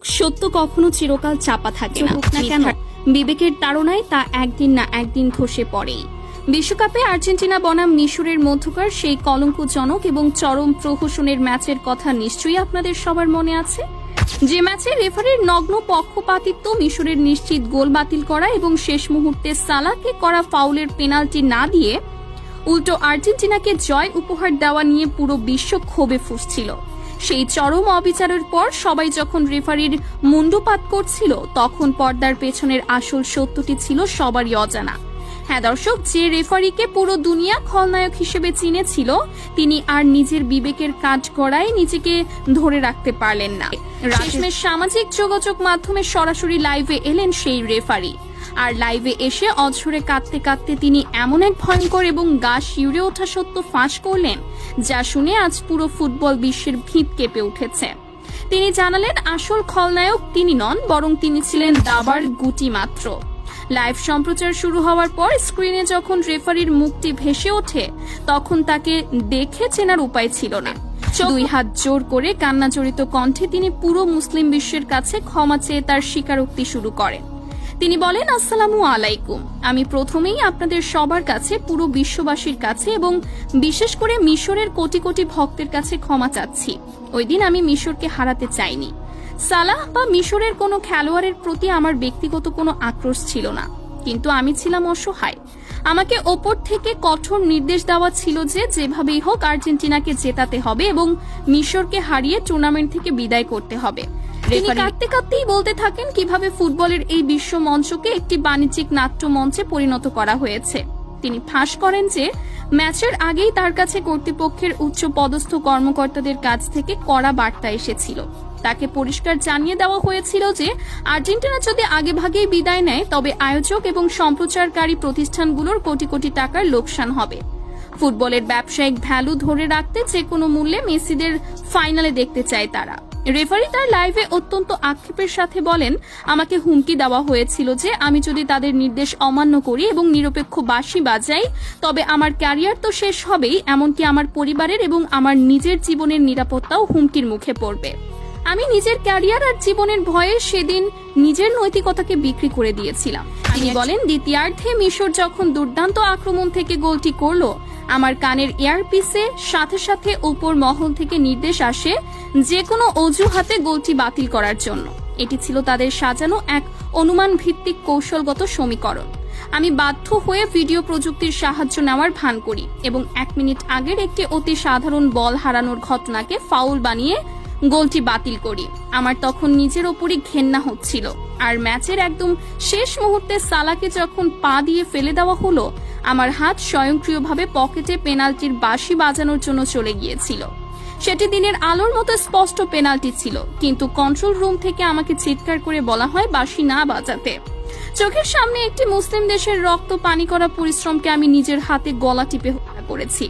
সত্য কখনো চিরকাল চাপা থাকে না, কেন বিবেকের তাড়নায় তা একদিন না একদিন ধসে পড়েই। বিশ্বকাপে আর্জেন্টিনা বনাম মিশরের মধ্যকার সেই কলঙ্কজনক এবং চরম প্রহসনের ম্যাচের কথা নিশ্চয়ই আপনাদের সবার মনে আছে, যে ম্যাচে রেফারির নগ্ন পক্ষপাতিত্ব, মিশরের নিশ্চিত গোল বাতিল করা এবং শেষ মুহূর্তে সালাহকে করা ফাউলের পেনাল্টি না দিয়ে উল্টো আর্জেন্টিনাকে জয় উপহার দেওয়া নিয়ে পুরো বিশ্ব ক্ষোভে ফুঁসছিল। সেই চরম অবিচারের পর সবাই যখন রেফারির মুন্ডুপাত করছিল, তখন পর্দার পেছনের আসল সত্যটি ছিল সবারই অজানা। হ্যাঁ দর্শক, যে রেফারিকে পুরো দুনিয়া খলনায়ক হিসেবে চিনেছিল, তিনি আর নিজের বিবেকের কাঠগড়ায় নিজেকে ধরে রাখতে পারলেন না। শেষমেশ সামাজিক যোগাযোগ মাধ্যমে সরাসরি লাইভে এলেন সেই রেফারি, আর লাইভে এসে অঝরে কাঁদতে কাঁদতে তিনি এমন এক ভয়ঙ্কর এবং গা শিউরে ওঠা সত্য ফাঁস করলেন, যা শুনে আজ পুরো ফুটবল বিশ্বের ভিত কেঁপে উঠেছে। তিনি জানালেন আসল খলনায়ক তিনি নন, বরং তিনি ছিলেন দাবার গুটি মাত্র। লাইভ সম্প্রচার শুরু হওয়ার পর স্ক্রিনে যখন রেফারির মুখটি ভেসে ওঠে, তখন তাকে দেখে চেনার উপায় ছিল না। দুই হাত জোর করে কান্নাজড়িত কণ্ঠে তিনি পুরো মুসলিম বিশ্বের কাছে ক্ষমা চেয়ে তার স্বীকারোক্তি শুরু করেন। তিনি বলেন, আসসালামু আলাইকুম, আমি প্রথমেই আপনাদের সবার কাছে, পুরো বিশ্ববাসীর কাছে এবং বিশেষ করে মিশরের কোটি কোটি ভক্তের কাছে ক্ষমা চাচ্ছি। ওই দিন আমি মিশরকে হারাতে চাইনি। সালাহ বা মিশরের কোনো খেলোয়াড়ের প্রতি আমার ব্যক্তিগত কোনো আক্রোশ ছিল না, কিন্তু আমি ছিলাম অসহায়। আমাকে ওপর থেকে কঠোর নির্দেশ দেওয়া ছিল যে যেভাবেই হোক আর্জেন্টিনাকে জেতাতে হবে এবং মিশরকে হারিয়ে টুর্নামেন্ট থেকে বিদায় করতে হবে। তিনি কাঁদতে কাঁদতেই বলতে থাকেন কিভাবে ফুটবলের এই বিশ্ব মঞ্চকে একটি বাণিজ্যিক নাট্য মঞ্চে পরিণত করা হয়েছে। তিনি ফাঁস করেন যে ম্যাচের আগেই তার কাছে কর্তৃপক্ষের উচ্চ পদস্থ কর্মকর্তাদের কাছ থেকে কড়া বার্তা এসেছিল। তাকে পরিষ্কার জানিয়ে দেওয়া হয়েছিল যে আর্জেন্টিনা যদি আগেভাগেই বিদায় নেয়, তবে আয়োজক এবং সম্প্রচারকারী প্রতিষ্ঠানগুলোর কোটি কোটি টাকার লোকসান হবে। ফুটবলের ব্যবসায়িক ভ্যালু ধরে রাখতে যে কোনো মূল্যে মেসিদের ফাইনালে দেখতে চায় তারা। রেফারি তার লাইভে অত্যন্ত আক্ষেপের সাথে বলেন, আমাকে হুমকি দেওয়া হয়েছিল যে আমি যদি তাদের নির্দেশ অমান্য করি এবং নিরপেক্ষ বাঁশি বাজাই, তবে আমার ক্যারিয়ার তো শেষ হবেই, এমনকি আমার পরিবারের এবং আমার নিজের জীবনের নিরাপত্তাও হুমকির মুখে পড়বে। আমি নিজের ক্যারিয়ার আর জীবনের ভয়ে সেদিন নিজের নৈতিকতাকে বিক্রি করে দিয়েছিলাম। তিনি বলেন, দ্বিতীয়ার্ধে মিশর যখন দুর্দান্ত আক্রমণ থেকে গোলটি করল, আমার কানের এয়ারপিসে সাথে সাথে উপর মহল থেকে নির্দেশ আসে যে কোনো অজুহাতে গোলটি বাতিল করার জন্য। এটি ছিল তাদের সাজানো এক অনুমান ভিত্তিক কৌশলগত সমীকরণ। আমি বাধ্য হয়ে ভিডিও প্রযুক্তির সাহায্য নেওয়ার ভান করি এবং 1 মিনিট আগের একটি অতি সাধারণ বল হারানোর ঘটনাকে ফাউল বানিয়ে গোলটি বাতিল করি। আমার তখন নিজের ওপরই ঘেন্না হচ্ছিল, আর ম্যাচের একদম শেষ মুহূর্তে সালাহকে যখন পা দিয়ে ফেলে দেওয়া হলো, আমার হাত স্বয়ংক্রিয়ভাবে পকেটে পেনাল্টির বাঁশি বাজানোর জন্য চলে গিয়েছিল। সেটি দিনের আলোর মতো স্পষ্ট পেনাল্টি ছিল, কিন্তু কন্ট্রোল রুম থেকে আমাকে চিৎকার করে বলা হয় বাঁশি না বাজাতে। চোখের সামনে একটি মুসলিম দেশের রক্ত পানি করা পরিশ্রমকে আমি নিজের হাতে গলা টিপে হত্যা করেছি।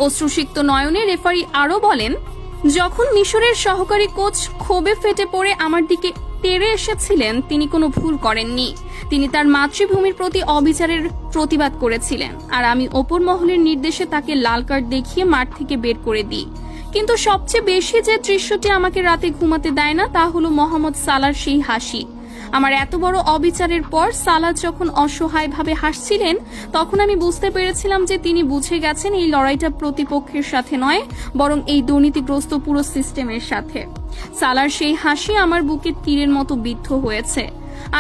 অশ্রুসিক্ত নয়নে রেফারি আরো বলেন, যখন মিশরের সহকারী কোচ ক্ষোভে ফেটে পড়ে আমার দিকে তেড়ে এসেছিলেন, তিনি কোনো ভুল করেননি। তিনি তার মাতৃভূমির প্রতি অবিচারের প্রতিবাদ করেছিলেন, আর আমি ওপর মহলের নির্দেশে তাকে লাল কার্ড দেখিয়ে মাঠ থেকে বের করে দিই। কিন্তু সবচেয়ে বেশি যে দৃশ্যটি আমাকে রাতে ঘুমাতে দেয় না, তা হলো মোহাম্মদ সালাহর সেই হাসি। আমার এত বড় অবিচারের পর সালাহ যখন অসহায়ভাবে হাসছিলেন, তখন আমি বুঝতে পেরেছিলাম যে তিনি বুঝে গেছেন এই লড়াইটা প্রতিপক্ষের সাথে নয়, বরং এই দুর্নীতিগ্রস্ত পুরো সিস্টেমের সাথে। সালাহর সেই হাসি আমার বুকে তীরের মতো বিদ্ধ হয়েছে।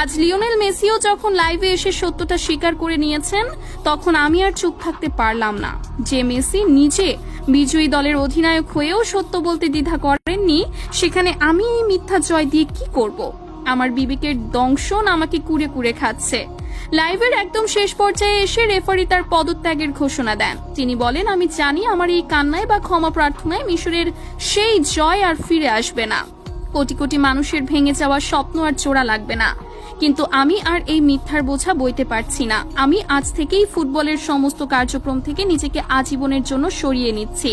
আজ লিওনেল মেসিও যখন লাইভে এসে সত্যটা স্বীকার করে নিয়েছেন, তখন আমি আর চুপ থাকতে পারলাম না। যে মেসি নিজে বিজয়ী দলের অধিনায়ক হয়েও সত্য বলতে দ্বিধা করেননি, সেখানে আমি এই মিথ্যা জয় দিয়ে কি করব? আমার বিবেকের দংশন আমাকে কুড়ে কুড়ে খাচ্ছে। লাইভের একদম শেষ পর্যায়ে এসে রেফারি তার পদত্যাগের ঘোষণা দেন। তিনি বলেন, আমি জানি আমার এই কান্নায় বা ক্ষমা প্রার্থনায় মিশরের সেই জয় আর ফিরে আসবে না। কোটি কোটি মানুষের ভেঙে যাওয়া স্বপ্ন আর জোড়া লাগবে না, কিন্তু আমি আর এই মিথ্যার বোঝা বইতে পারছি না। আমি আজ থেকেই ফুটবলের সমস্ত কার্যক্রম থেকে নিজেকে আজীবনের জন্য সরিয়ে নিচ্ছি।